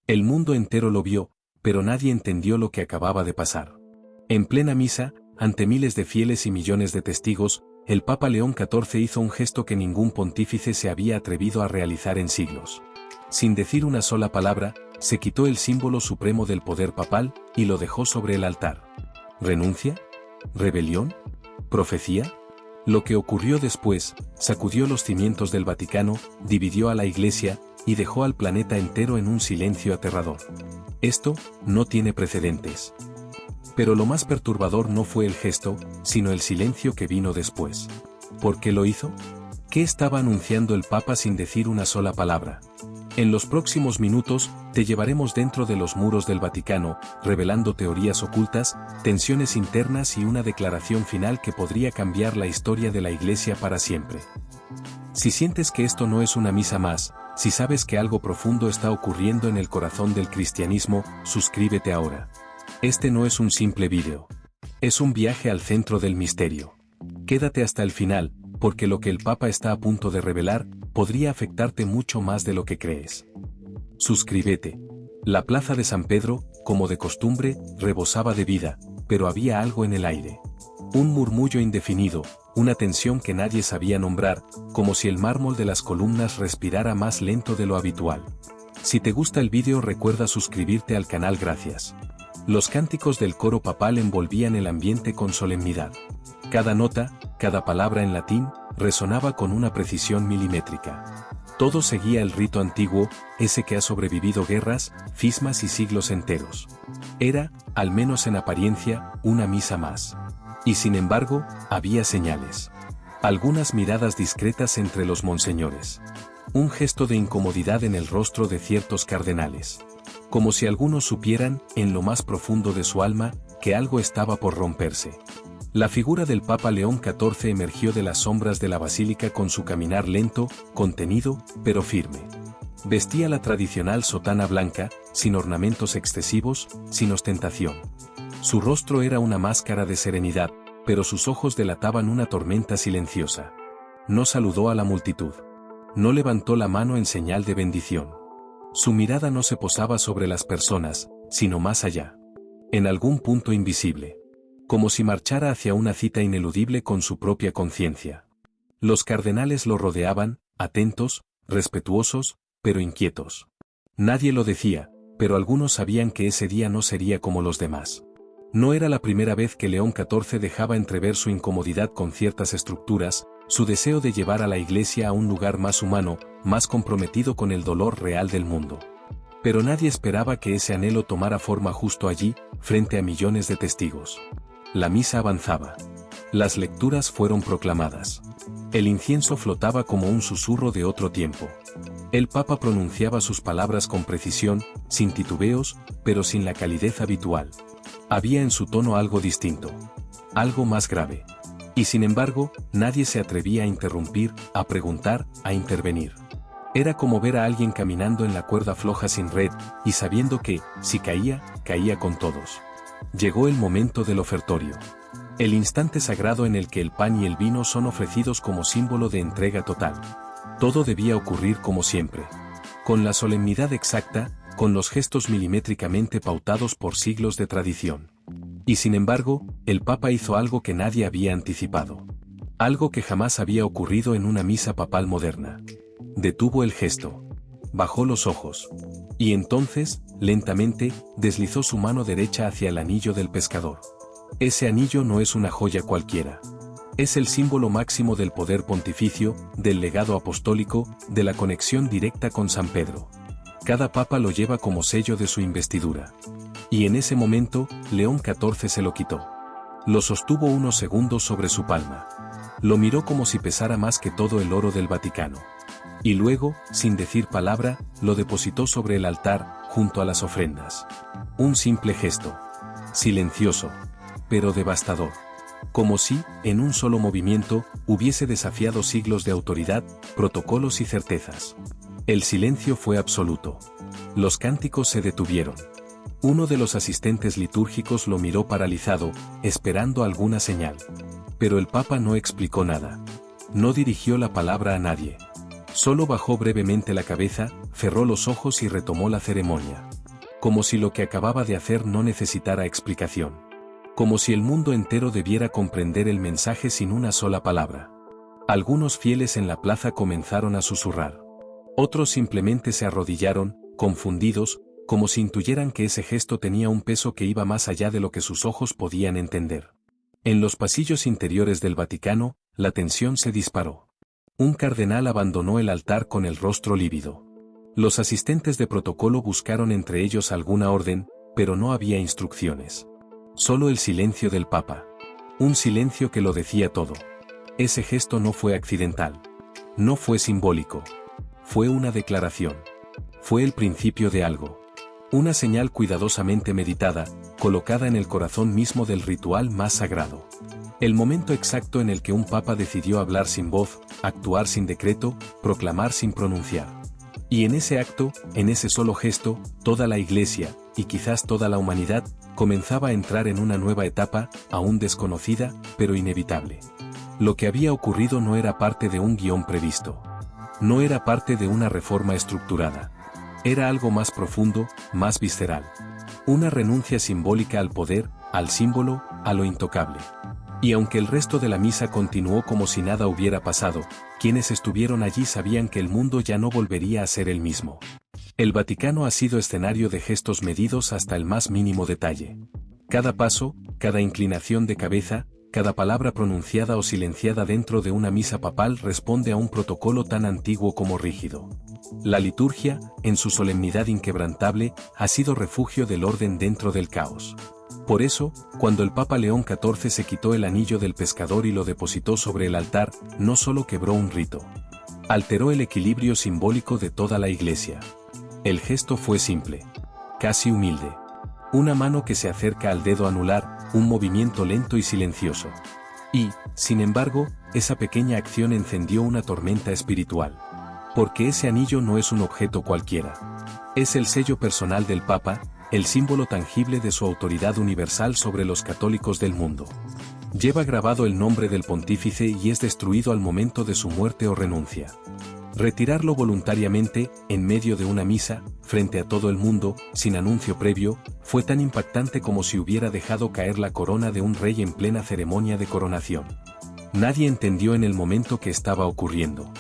El mundo entero lo vio, pero nadie entendió lo que acababa de pasar. En plena misa, ante miles de fieles y millones de testigos, el Papa León XIV hizo un gesto que ningún pontífice se había atrevido a realizar en siglos. Sin decir una sola palabra, se quitó el símbolo supremo del poder papal y lo dejó sobre el altar. ¿Renuncia? ¿Rebelión? ¿Profecía? Lo que ocurrió después, sacudió los cimientos del Vaticano, dividió a la Iglesia, y dejó al planeta entero en un silencio aterrador. Esto no tiene precedentes. Pero lo más perturbador no fue el gesto, sino el silencio que vino después. ¿Por qué lo hizo? ¿Qué estaba anunciando el Papa sin decir una sola palabra? En los próximos minutos, te llevaremos dentro de los muros del Vaticano, revelando teorías ocultas, tensiones internas y una declaración final que podría cambiar la historia de la Iglesia para siempre. Si sientes que esto no es una misa más, si sabes que algo profundo está ocurriendo en el corazón del cristianismo, suscríbete ahora. Este no es un simple vídeo. Es un viaje al centro del misterio. Quédate hasta el final, porque lo que el Papa está a punto de revelar, podría afectarte mucho más de lo que crees. Suscríbete. La plaza de San Pedro, como de costumbre, rebosaba de vida, pero había algo en el aire. Un murmullo indefinido, una tensión que nadie sabía nombrar, como si el mármol de las columnas respirara más lento de lo habitual. Si te gusta el vídeo, recuerda suscribirte al canal. Gracias. Los cánticos del coro papal envolvían el ambiente con solemnidad. Cada nota, cada palabra en latín, resonaba con una precisión milimétrica. Todo seguía el rito antiguo, ese que ha sobrevivido guerras, cismas y siglos enteros. Era, al menos en apariencia, una misa más. Y sin embargo, había señales. Algunas miradas discretas entre los monseñores. Un gesto de incomodidad en el rostro de ciertos cardenales. Como si algunos supieran, en lo más profundo de su alma, que algo estaba por romperse. La figura del Papa León XIV emergió de las sombras de la basílica con su caminar lento, contenido, pero firme. Vestía la tradicional sotana blanca, sin ornamentos excesivos, sin ostentación. Su rostro era una máscara de serenidad, pero sus ojos delataban una tormenta silenciosa. No saludó a la multitud. No levantó la mano en señal de bendición. Su mirada no se posaba sobre las personas, sino más allá. En algún punto invisible. Como si marchara hacia una cita ineludible con su propia conciencia. Los cardenales lo rodeaban, atentos, respetuosos, pero inquietos. Nadie lo decía, pero algunos sabían que ese día no sería como los demás. No era la primera vez que León XIV dejaba entrever su incomodidad con ciertas estructuras, su deseo de llevar a la Iglesia a un lugar más humano, más comprometido con el dolor real del mundo. Pero nadie esperaba que ese anhelo tomara forma justo allí, frente a millones de testigos. La misa avanzaba. Las lecturas fueron proclamadas. El incienso flotaba como un susurro de otro tiempo. El Papa pronunciaba sus palabras con precisión, sin titubeos, pero sin la calidez habitual. Había en su tono algo distinto. Algo más grave. Y sin embargo, nadie se atrevía a interrumpir, a preguntar, a intervenir. Era como ver a alguien caminando en la cuerda floja sin red, y sabiendo que, si caía, caía con todos. Llegó el momento del ofertorio. El instante sagrado en el que el pan y el vino son ofrecidos como símbolo de entrega total. Todo debía ocurrir como siempre. Con la solemnidad exacta, con los gestos milimétricamente pautados por siglos de tradición. Y sin embargo, el Papa hizo algo que nadie había anticipado. Algo que jamás había ocurrido en una misa papal moderna. Detuvo el gesto. Bajó los ojos. Y entonces, lentamente, deslizó su mano derecha hacia el anillo del pescador. Ese anillo no es una joya cualquiera. Es el símbolo máximo del poder pontificio, del legado apostólico, de la conexión directa con San Pedro. Cada papa lo lleva como sello de su investidura. Y en ese momento, León XIV se lo quitó. Lo sostuvo unos segundos sobre su palma. Lo miró como si pesara más que todo el oro del Vaticano. Y luego, sin decir palabra, lo depositó sobre el altar, junto a las ofrendas. Un simple gesto. Silencioso. Pero devastador. Como si, en un solo movimiento, hubiese desafiado siglos de autoridad, protocolos y certezas. El silencio fue absoluto. Los cánticos se detuvieron. Uno de los asistentes litúrgicos lo miró paralizado, esperando alguna señal. Pero el Papa no explicó nada. No dirigió la palabra a nadie. Solo bajó brevemente la cabeza, cerró los ojos y retomó la ceremonia. como si lo que acababa de hacer no necesitara explicación. Como si el mundo entero debiera comprender el mensaje sin una sola palabra. Algunos fieles en la plaza comenzaron a susurrar. Otros simplemente se arrodillaron, confundidos, como si intuyeran que ese gesto tenía un peso que iba más allá de lo que sus ojos podían entender. En los pasillos interiores del Vaticano, la tensión se disparó. Un cardenal abandonó el altar con el rostro lívido. Los asistentes de protocolo buscaron entre ellos alguna orden, pero no había instrucciones. Solo el silencio del Papa. Un silencio que lo decía todo. Ese gesto no fue accidental. No fue simbólico. Fue una declaración. Fue el principio de algo. Una señal cuidadosamente meditada, colocada en el corazón mismo del ritual más sagrado. El momento exacto en el que un papa decidió hablar sin voz, actuar sin decreto, proclamar sin pronunciar. Y en ese acto, en ese solo gesto, toda la Iglesia, y quizás toda la humanidad, comenzaba a entrar en una nueva etapa, aún desconocida, pero inevitable. Lo que había ocurrido no era parte de un guión previsto. No era parte de una reforma estructurada. Era algo más profundo, más visceral. Una renuncia simbólica al poder, al símbolo, a lo intocable. Y aunque el resto de la misa continuó como si nada hubiera pasado, quienes estuvieron allí sabían que el mundo ya no volvería a ser el mismo. El Vaticano ha sido escenario de gestos medidos hasta el más mínimo detalle. Cada paso, cada inclinación de cabeza, cada palabra pronunciada o silenciada dentro de una misa papal responde a un protocolo tan antiguo como rígido. La liturgia, en su solemnidad inquebrantable, ha sido refugio del orden dentro del caos. Por eso, cuando el Papa León XIV se quitó el anillo del pescador y lo depositó sobre el altar, no solo quebró un rito. Alteró el equilibrio simbólico de toda la Iglesia. El gesto fue simple. Casi humilde. Una mano que se acerca al dedo anular, un movimiento lento y silencioso. Y, sin embargo, esa pequeña acción encendió una tormenta espiritual. Porque ese anillo no es un objeto cualquiera. Es el sello personal del Papa, el símbolo tangible de su autoridad universal sobre los católicos del mundo. Lleva grabado el nombre del pontífice y es destruido al momento de su muerte o renuncia. Retirarlo voluntariamente, en medio de una misa, frente a todo el mundo, sin anuncio previo, fue tan impactante como si hubiera dejado caer la corona de un rey en plena ceremonia de coronación. Nadie entendió en el momento que estaba ocurriendo.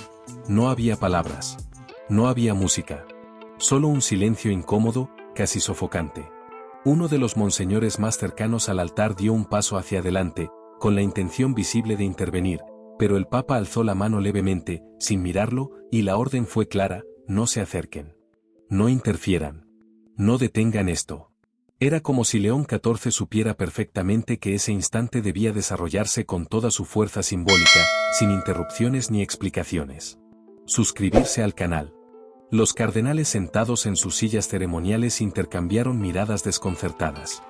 No había palabras. No había música. Solo un silencio incómodo, casi sofocante. Uno de los monseñores más cercanos al altar dio un paso hacia adelante, con la intención visible de intervenir, pero el Papa alzó la mano levemente, sin mirarlo, y la orden fue clara: no se acerquen. No interfieran. No detengan esto. Era como si León XIV supiera perfectamente que ese instante debía desarrollarse con toda su fuerza simbólica, sin interrupciones ni explicaciones. Suscribirse al canal. Los cardenales sentados en sus sillas ceremoniales intercambiaron miradas desconcertadas.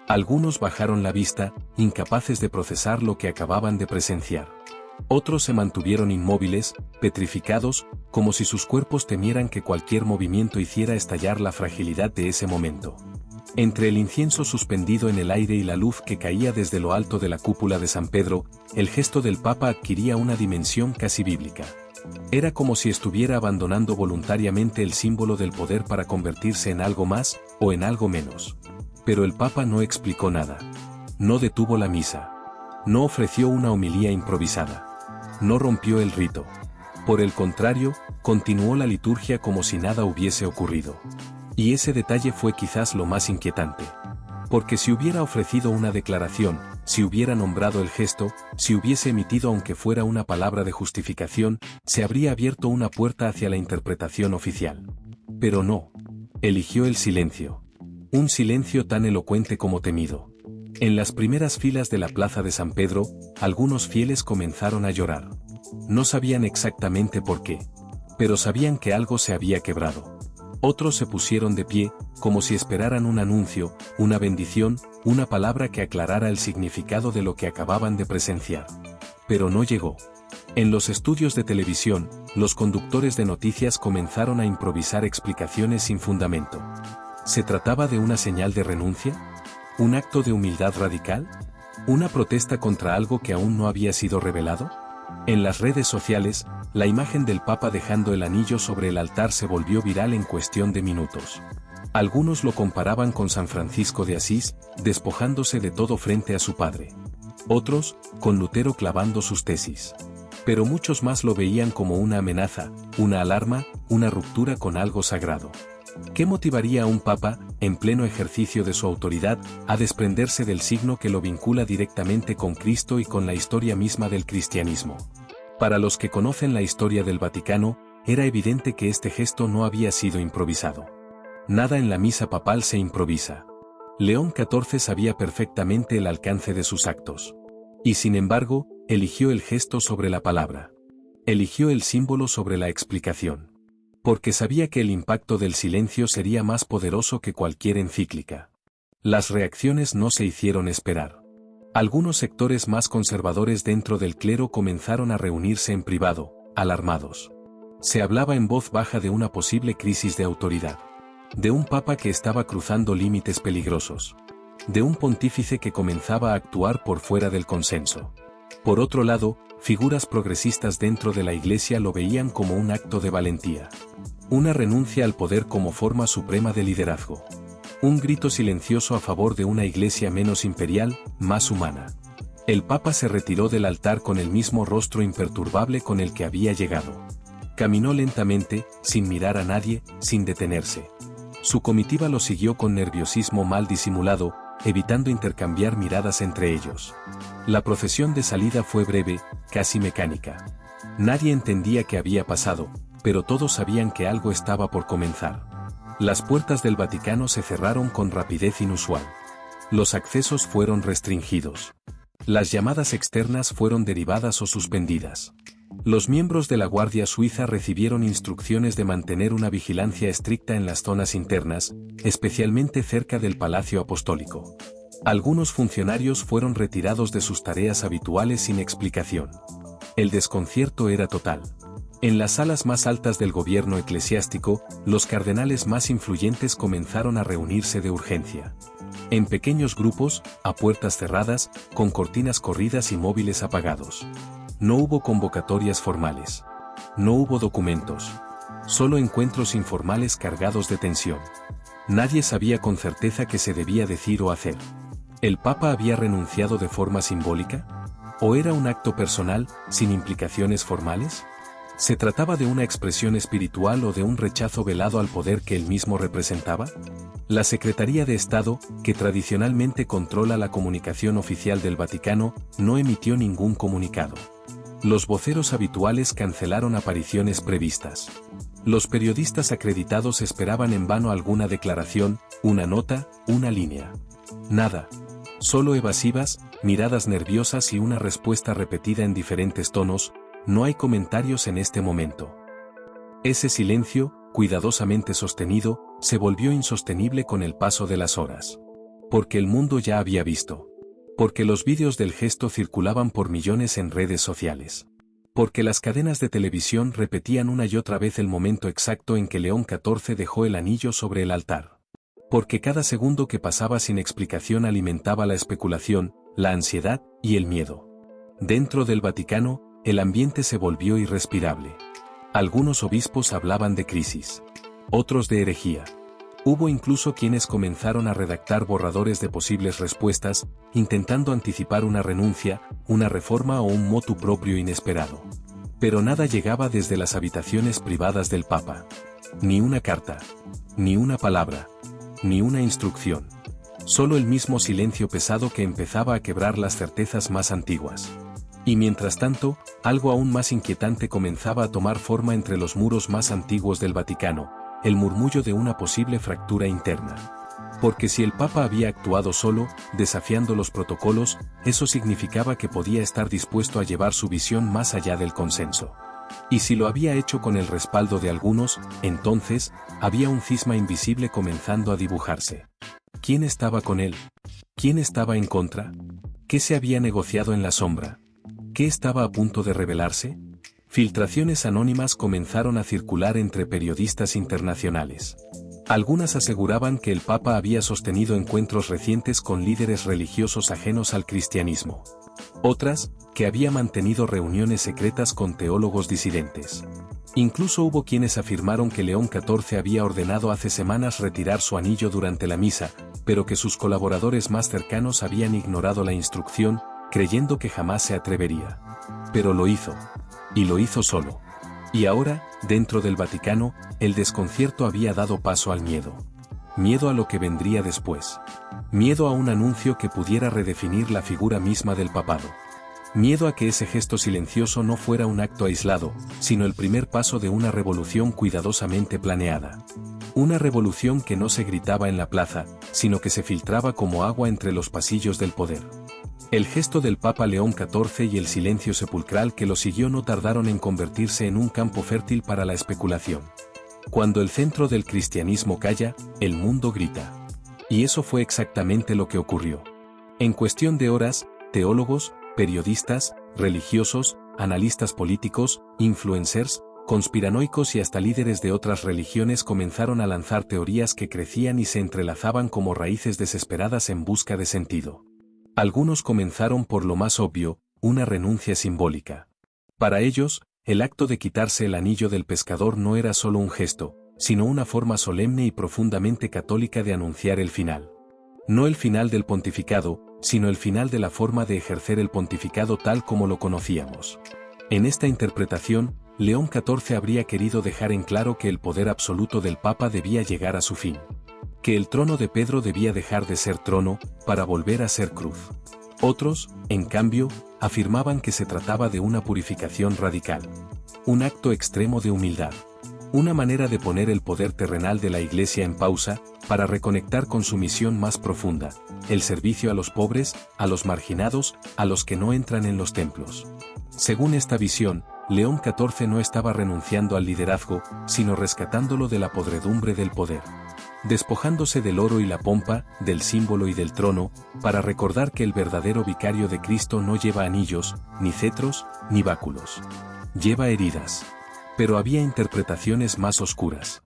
Algunos bajaron la vista, incapaces de procesar lo que acababan de presenciar. Otros se mantuvieron inmóviles, petrificados, como si sus cuerpos temieran que cualquier movimiento hiciera estallar la fragilidad de ese momento. Entre el incienso suspendido en el aire y la luz que caía desde lo alto de la cúpula de San Pedro, el gesto del Papa adquiría una dimensión casi bíblica. Era como si estuviera abandonando voluntariamente el símbolo del poder para convertirse en algo más, o en algo menos. Pero el Papa no explicó nada. No detuvo la misa. No ofreció una homilía improvisada. No rompió el rito. Por el contrario, continuó la liturgia como si nada hubiese ocurrido. Y ese detalle fue quizás lo más inquietante. Porque si hubiera ofrecido una declaración, si hubiera nombrado el gesto, si hubiese emitido aunque fuera una palabra de justificación, se habría abierto una puerta hacia la interpretación oficial. Pero no. Eligió el silencio. Un silencio tan elocuente como temido. En las primeras filas de la plaza de San Pedro, algunos fieles comenzaron a llorar. No sabían exactamente por qué, pero sabían que algo se había quebrado. Otros se pusieron de pie, como si esperaran un anuncio, una bendición, una palabra que aclarara el significado de lo que acababan de presenciar. Pero no llegó. En los estudios de televisión, los conductores de noticias comenzaron a improvisar explicaciones sin fundamento. ¿Se trataba de una señal de renuncia? ¿Un acto de humildad radical? ¿Una protesta contra algo que aún no había sido revelado? En las redes sociales, la imagen del Papa dejando el anillo sobre el altar se volvió viral en cuestión de minutos. Algunos lo comparaban con San Francisco de Asís, despojándose de todo frente a su padre. Otros, con Lutero clavando sus tesis. Pero muchos más lo veían como una amenaza, una alarma, una ruptura con algo sagrado. ¿Qué motivaría a un papa, en pleno ejercicio de su autoridad, a desprenderse del signo que lo vincula directamente con Cristo y con la historia misma del cristianismo? Para los que conocen la historia del Vaticano, era evidente que este gesto no había sido improvisado. Nada en la misa papal se improvisa. León XIV sabía perfectamente el alcance de sus actos. Y sin embargo, eligió el gesto sobre la palabra. Eligió el símbolo sobre la explicación. Porque sabía que el impacto del silencio sería más poderoso que cualquier encíclica. Las reacciones no se hicieron esperar. Algunos sectores más conservadores dentro del clero comenzaron a reunirse en privado, alarmados. Se hablaba en voz baja de una posible crisis de autoridad. De un papa que estaba cruzando límites peligrosos. De un pontífice que comenzaba a actuar por fuera del consenso. Por otro lado, figuras progresistas dentro de la Iglesia lo veían como un acto de valentía. Una renuncia al poder como forma suprema de liderazgo. Un grito silencioso a favor de una Iglesia menos imperial, más humana. El Papa se retiró del altar con el mismo rostro imperturbable con el que había llegado. Caminó lentamente, sin mirar a nadie, sin detenerse. Su comitiva lo siguió con nerviosismo mal disimulado, evitando intercambiar miradas entre ellos. La procesión de salida fue breve, casi mecánica. Nadie entendía qué había pasado, pero todos sabían que algo estaba por comenzar. Las puertas del Vaticano se cerraron con rapidez inusual. Los accesos fueron restringidos. Las llamadas externas fueron derivadas o suspendidas. Los miembros de la Guardia Suiza recibieron instrucciones de mantener una vigilancia estricta en las zonas internas, especialmente cerca del Palacio Apostólico. Algunos funcionarios fueron retirados de sus tareas habituales sin explicación. El desconcierto era total. En las salas más altas del gobierno eclesiástico, los cardenales más influyentes comenzaron a reunirse de urgencia. En pequeños grupos, a puertas cerradas, con cortinas corridas y móviles apagados. No hubo convocatorias formales. No hubo documentos. Solo encuentros informales cargados de tensión. Nadie sabía con certeza qué se debía decir o hacer. ¿El Papa había renunciado de forma simbólica? ¿O era un acto personal, sin implicaciones formales? ¿Se trataba de una expresión espiritual o de un rechazo velado al poder que él mismo representaba? La Secretaría de Estado, que tradicionalmente controla la comunicación oficial del Vaticano, no emitió ningún comunicado. Los voceros habituales cancelaron apariciones previstas. Los periodistas acreditados esperaban en vano alguna declaración, una nota, una línea. Nada. Solo evasivas, miradas nerviosas y una respuesta repetida en diferentes tonos: no hay comentarios en este momento. Ese silencio, cuidadosamente sostenido, se volvió insostenible con el paso de las horas. Porque el mundo ya había visto. Porque los vídeos del gesto circulaban por millones en redes sociales. Porque las cadenas de televisión repetían una y otra vez el momento exacto en que León XIV dejó el anillo sobre el altar. Porque cada segundo que pasaba sin explicación alimentaba la especulación, la ansiedad y el miedo. Dentro del Vaticano, el ambiente se volvió irrespirable. Algunos obispos hablaban de crisis. Otros de herejía. Hubo incluso quienes comenzaron a redactar borradores de posibles respuestas, intentando anticipar una renuncia, una reforma o un motu proprio inesperado. Pero nada llegaba desde las habitaciones privadas del Papa. Ni una carta. Ni una palabra. Ni una instrucción. Solo el mismo silencio pesado que empezaba a quebrar las certezas más antiguas. Y mientras tanto, algo aún más inquietante comenzaba a tomar forma entre los muros más antiguos del Vaticano: el murmullo de una posible fractura interna. Porque si el Papa había actuado solo, desafiando los protocolos, eso significaba que podía estar dispuesto a llevar su visión más allá del consenso. Y si lo había hecho con el respaldo de algunos, entonces, había un cisma invisible comenzando a dibujarse. ¿Quién estaba con él? ¿Quién estaba en contra? ¿Qué se había negociado en la sombra? ¿Qué estaba a punto de revelarse? Filtraciones anónimas comenzaron a circular entre periodistas internacionales. Algunas aseguraban que el Papa había sostenido encuentros recientes con líderes religiosos ajenos al cristianismo. Otras, que había mantenido reuniones secretas con teólogos disidentes. Incluso hubo quienes afirmaron que León XIV había ordenado hace semanas retirar su anillo durante la misa, pero que sus colaboradores más cercanos habían ignorado la instrucción, creyendo que jamás se atrevería. Pero lo hizo. Y lo hizo solo. Y ahora, dentro del Vaticano, el desconcierto había dado paso al miedo. Miedo a lo que vendría después. Miedo a un anuncio que pudiera redefinir la figura misma del papado. Miedo a que ese gesto silencioso no fuera un acto aislado, sino el primer paso de una revolución cuidadosamente planeada. Una revolución que no se gritaba en la plaza, sino que se filtraba como agua entre los pasillos del poder. El gesto del Papa León XIV y el silencio sepulcral que lo siguió no tardaron en convertirse en un campo fértil para la especulación. Cuando el centro del cristianismo calla, el mundo grita. Y eso fue exactamente lo que ocurrió. En cuestión de horas, teólogos, periodistas, religiosos, analistas políticos, influencers, conspiranoicos y hasta líderes de otras religiones comenzaron a lanzar teorías que crecían y se entrelazaban como raíces desesperadas en busca de sentido. Algunos comenzaron por lo más obvio, una renuncia simbólica. Para ellos, el acto de quitarse el anillo del pescador no era solo un gesto, sino una forma solemne y profundamente católica de anunciar el final. No el final del pontificado, sino el final de la forma de ejercer el pontificado tal como lo conocíamos. En esta interpretación, León XIV habría querido dejar en claro que el poder absoluto del Papa debía llegar a su fin. Que el trono de Pedro debía dejar de ser trono, para volver a ser cruz. Otros, en cambio, afirmaban que se trataba de una purificación radical. Un acto extremo de humildad. Una manera de poner el poder terrenal de la Iglesia en pausa, para reconectar con su misión más profunda, el servicio a los pobres, a los marginados, a los que no entran en los templos. Según esta visión, León XIV no estaba renunciando al liderazgo, sino rescatándolo de la podredumbre del poder. Despojándose del oro y la pompa, del símbolo y del trono, para recordar que el verdadero vicario de Cristo no lleva anillos, ni cetros, ni báculos. Lleva heridas. Pero había interpretaciones más oscuras.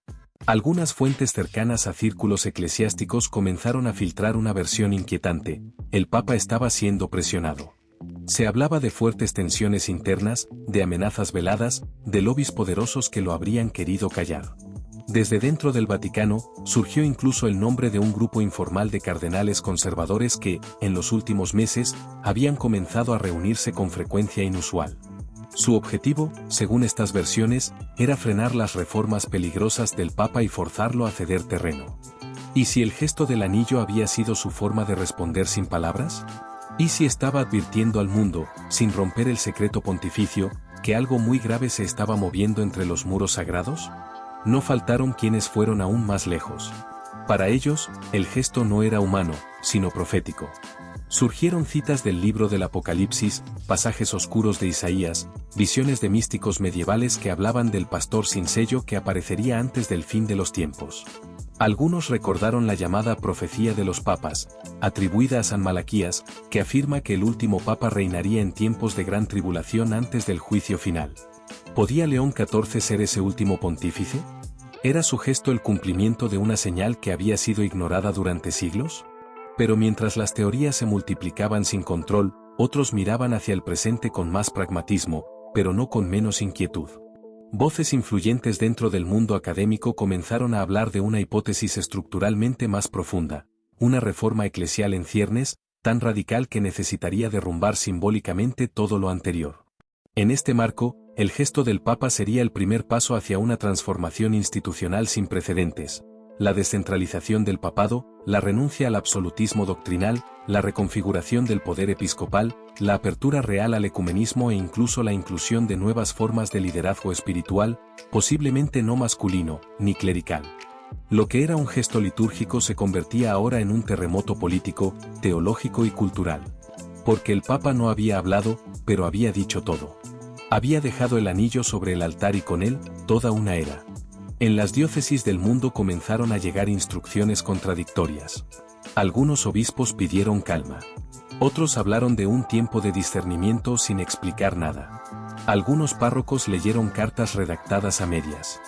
Algunas fuentes cercanas a círculos eclesiásticos comenzaron a filtrar una versión inquietante: el Papa estaba siendo presionado. Se hablaba de fuertes tensiones internas, de amenazas veladas, de lobbies poderosos que lo habrían querido callar. Desde dentro del Vaticano, surgió incluso el nombre de un grupo informal de cardenales conservadores que, en los últimos meses, habían comenzado a reunirse con frecuencia inusual. Su objetivo, según estas versiones, era frenar las reformas peligrosas del Papa y forzarlo a ceder terreno. ¿Y si el gesto del anillo había sido su forma de responder sin palabras? ¿Y si estaba advirtiendo al mundo, sin romper el secreto pontificio, que algo muy grave se estaba moviendo entre los muros sagrados? No faltaron quienes fueron aún más lejos. Para ellos, el gesto no era humano, sino profético. Surgieron citas del libro del Apocalipsis, pasajes oscuros de Isaías, visiones de místicos medievales que hablaban del pastor sin sello que aparecería antes del fin de los tiempos. Algunos recordaron la llamada profecía de los papas, atribuida a San Malaquías, que afirma que el último papa reinaría en tiempos de gran tribulación antes del juicio final. ¿Podía León XIV ser ese último pontífice? ¿Era su gesto el cumplimiento de una señal que había sido ignorada durante siglos? Pero mientras las teorías se multiplicaban sin control, otros miraban hacia el presente con más pragmatismo, pero no con menos inquietud. Voces influyentes dentro del mundo académico comenzaron a hablar de una hipótesis estructuralmente más profunda, una reforma eclesial en ciernes, tan radical que necesitaría derrumbar simbólicamente todo lo anterior. En este marco, el gesto del Papa sería el primer paso hacia una transformación institucional sin precedentes. La descentralización del papado, la renuncia al absolutismo doctrinal, la reconfiguración del poder episcopal, la apertura real al ecumenismo e incluso la inclusión de nuevas formas de liderazgo espiritual, posiblemente no masculino, ni clerical. Lo que era un gesto litúrgico se convertía ahora en un terremoto político, teológico y cultural. Porque el Papa no había hablado, pero había dicho todo. Había dejado el anillo sobre el altar y con él, toda una era. En las diócesis del mundo comenzaron a llegar instrucciones contradictorias. Algunos obispos pidieron calma. Otros hablaron de un tiempo de discernimiento sin explicar nada. Algunos párrocos leyeron cartas redactadas a medias.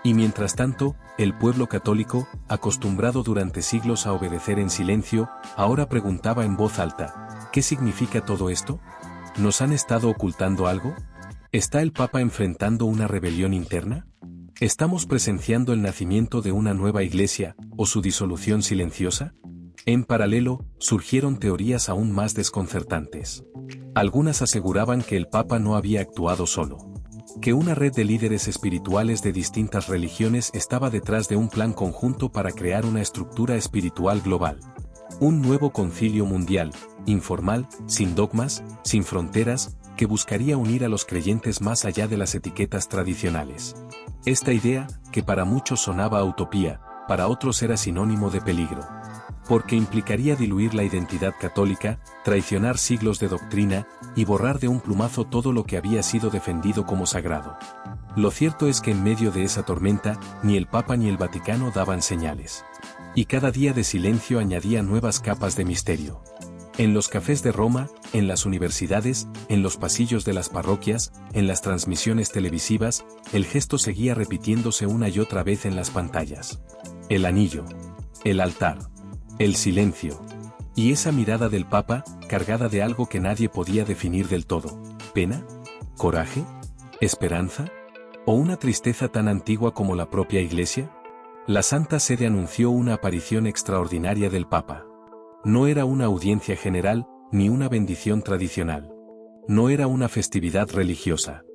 Y mientras tanto, el pueblo católico, acostumbrado durante siglos a obedecer en silencio, ahora preguntaba en voz alta: ¿qué significa todo esto? ¿Nos han estado ocultando algo? ¿Está el Papa enfrentando una rebelión interna? ¿Estamos presenciando el nacimiento de una nueva iglesia, o su disolución silenciosa? En paralelo, surgieron teorías aún más desconcertantes. Algunas aseguraban que el Papa no había actuado solo, que una red de líderes espirituales de distintas religiones estaba detrás de un plan conjunto para crear una estructura espiritual global. Un nuevo concilio mundial, informal, sin dogmas, sin fronteras, que buscaría unir a los creyentes más allá de las etiquetas tradicionales. Esta idea, que para muchos sonaba a utopía, para otros era sinónimo de peligro. Porque implicaría diluir la identidad católica, traicionar siglos de doctrina, y borrar de un plumazo todo lo que había sido defendido como sagrado. Lo cierto es que en medio de esa tormenta, ni el Papa ni el Vaticano daban señales. Y cada día de silencio añadía nuevas capas de misterio. En los cafés de Roma, en las universidades, en los pasillos de las parroquias, en las transmisiones televisivas, el gesto seguía repitiéndose una y otra vez en las pantallas. El anillo. El altar. El silencio. Y esa mirada del Papa, cargada de algo que nadie podía definir del todo. ¿Pena? ¿Coraje? ¿Esperanza? ¿O una tristeza tan antigua como la propia Iglesia? La Santa Sede anunció una aparición extraordinaria del Papa. No era una audiencia general, ni una bendición tradicional. No era una festividad religiosa.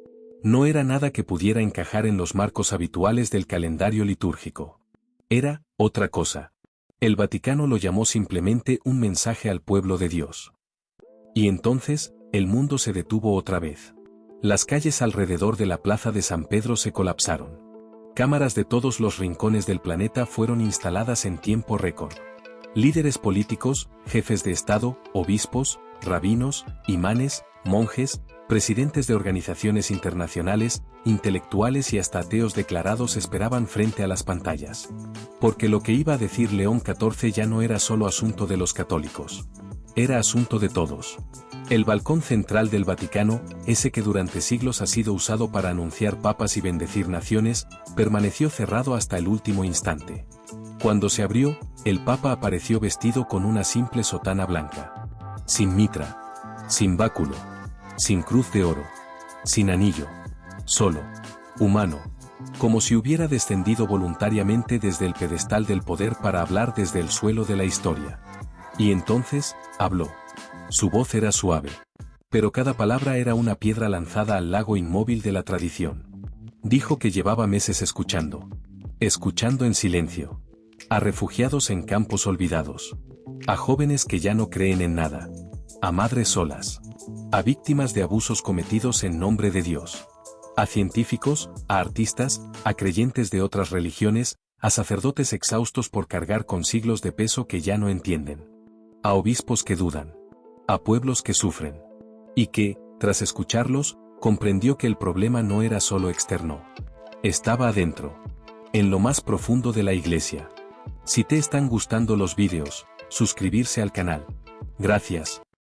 No era nada que pudiera encajar en los marcos habituales del calendario litúrgico. Era otra cosa. El Vaticano lo llamó simplemente un mensaje al pueblo de Dios. Y entonces, el mundo se detuvo otra vez. Las calles alrededor de la plaza de San Pedro se colapsaron. Cámaras de todos los rincones del planeta fueron instaladas en tiempo récord. Líderes políticos, jefes de Estado, obispos, rabinos, imanes, monjes, presidentes de organizaciones internacionales, intelectuales y hasta ateos declarados esperaban frente a las pantallas. Porque lo que iba a decir León XIV ya no era solo asunto de los católicos. Era asunto de todos. El balcón central del Vaticano, ese que durante siglos ha sido usado para anunciar papas y bendecir naciones, permaneció cerrado hasta el último instante. Cuando se abrió, el Papa apareció vestido con una simple sotana blanca. Sin mitra. Sin báculo. Sin cruz de oro. Sin anillo. Solo. Humano. Como si hubiera descendido voluntariamente desde el pedestal del poder para hablar desde el suelo de la historia. Y entonces, habló. Su voz era suave. Pero cada palabra era una piedra lanzada al lago inmóvil de la tradición. Dijo que llevaba meses escuchando. Escuchando en silencio. A refugiados en campos olvidados. A jóvenes que ya no creen en nada. A madres solas. A víctimas de abusos cometidos en nombre de Dios. A científicos, a artistas, a creyentes de otras religiones, a sacerdotes exhaustos por cargar con siglos de peso que ya no entienden. A obispos que dudan. A pueblos que sufren. Y que, tras escucharlos, comprendió que el problema no era solo externo. Estaba adentro. En lo más profundo de la Iglesia. Si te están gustando los vídeos, suscribirse al canal. Gracias.